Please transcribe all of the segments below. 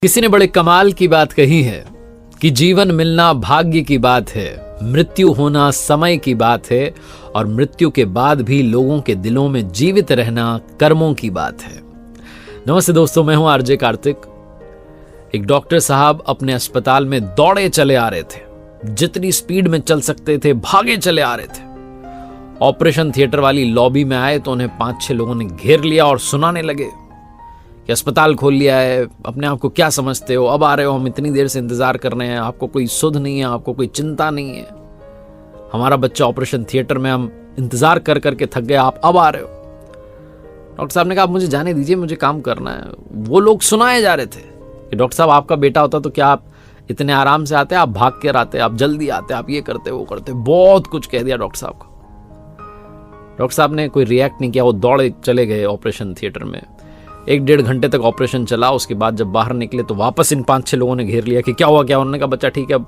किसी ने बड़े कमाल की बात कही है कि जीवन मिलना भाग्य की बात है, मृत्यु होना समय की बात है और मृत्यु के बाद भी लोगों के दिलों में जीवित रहना कर्मों की बात है। नमस्ते दोस्तों, मैं हूं आरजे कार्तिक। एक डॉक्टर साहब अपने अस्पताल में दौड़े चले आ रहे थे, जितनी स्पीड में चल सकते थे भागे चले आ रहे थे। ऑपरेशन थिएटर वाली लॉबी में आए तो उन्हें 5-6 लोगों ने घेर लिया और सुनाने लगे कि अस्पताल खोल लिया है, अपने आप को क्या समझते हो, अब आ रहे हो, हम इतनी देर से इंतजार कर रहे हैं, आपको कोई सुध नहीं है, आपको कोई चिंता नहीं है, हमारा बच्चा ऑपरेशन थिएटर में, हम इंतजार कर करके थक गए, आप अब आ रहे हो। डॉक्टर साहब ने कहा, आप मुझे जाने दीजिए, मुझे काम करना है। वो लोग सुनाए जा रहे थे कि डॉक्टर साहब आपका बेटा होता तो क्या आप इतने आराम से आते, आप भाग कर आते, आप जल्दी आते, आप ये करते वो करते, बहुत कुछ कह दिया डॉक्टर साहब को। डॉक्टर साहब ने कोई रिएक्ट नहीं किया, वो दौड़े चले गए ऑपरेशन थिएटर में। 1-1.5 घंटे तक ऑपरेशन चला। उसके बाद जब बाहर निकले तो वापस इन 5-6 लोगों ने घेर लिया कि क्या हुआ क्या। उन्होंने कहा बच्चा ठीक है, अब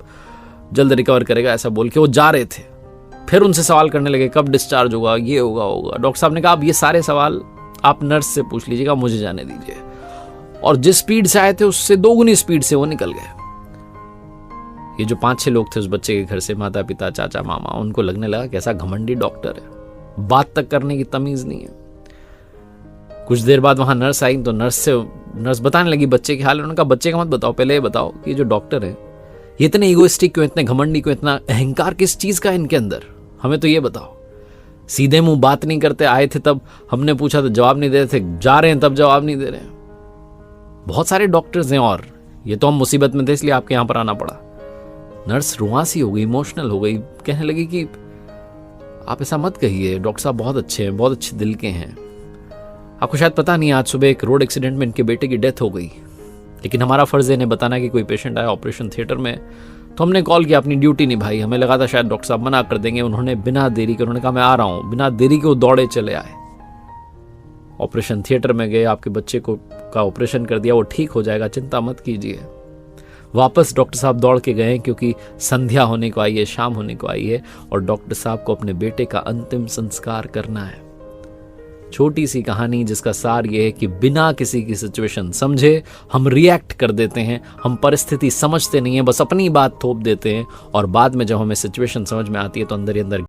जल्द रिकवर करेगा, ऐसा बोल के वो जा रहे थे। फिर उनसे सवाल करने लगे, कब डिस्चार्ज होगा, ये होगा। डॉक्टर साहब ने कहा, अब ये सारे सवाल आप नर्स से पूछ लीजिएगा, मुझे जाने दीजिए। और जिस स्पीड से आए थे उससे दोगुनी स्पीड से वो निकल गए। ये जो 5-6 लोग थे उस बच्चे के घर से, माता पिता चाचा मामा, उनको लगने लगा कैसा घमंडी डॉक्टर है, बात तक करने की तमीज नहीं है। कुछ देर बाद वहां नर्स आई तो नर्स बताने लगी बच्चे के हाल। उन्होंने कहा बच्चे का मत बताओ, पहले ये बताओ कि जो डॉक्टर है ये इतने इगोइस्टिक क्यों, इतने घमंडी क्यों, इतना अहंकार किस चीज का है इनके अंदर, हमें तो ये बताओ। सीधे मुंह बात नहीं करते, आए थे तब हमने पूछा तो जवाब नहीं दे रहे थे, जा रहे हैं तब जवाब नहीं दे रहे हैं। बहुत सारे डॉक्टर्स हैं और ये तो हम मुसीबत में थे इसलिए आपके यहां पर आना पड़ा। नर्स रुआसी हो गई, इमोशनल हो गई, कहने लगी कि आप ऐसा मत कहिए, डॉक्टर साहब बहुत अच्छे हैं, बहुत अच्छे दिल के हैं। आपको शायद पता नहीं, आज सुबह एक रोड एक्सीडेंट में इनके बेटे की डेथ हो गई, लेकिन हमारा फर्ज है इन्हें बताना कि कोई पेशेंट आया ऑपरेशन थिएटर में, तो हमने कॉल किया, अपनी ड्यूटी निभाई। हमें लगा था शायद डॉक्टर साहब मना कर देंगे, उन्होंने बिना देरी के, उन्होंने कहा मैं आ रहा हूं, बिना देरी के वो दौड़े चले आए, ऑपरेशन थिएटर में गए, आपके बच्चे को का ऑपरेशन कर दिया, वो ठीक हो जाएगा, चिंता मत कीजिए। वापस डॉक्टर साहब दौड़ के गए क्योंकि संध्या होने को आई है, शाम होने को आई है और डॉक्टर साहब को अपने बेटे का अंतिम संस्कार करना है। छोटी सी कहानी जिसका सार यह है कि बिना किसी की सिचुएशन समझे हम रिएक्ट कर देते हैं, हम परिस्थिति समझते नहीं है, बस अपनी बात थोप देते हैं और बाद में जब हमें सिचुएशन समझ में आती है तो अंदर ही अंदर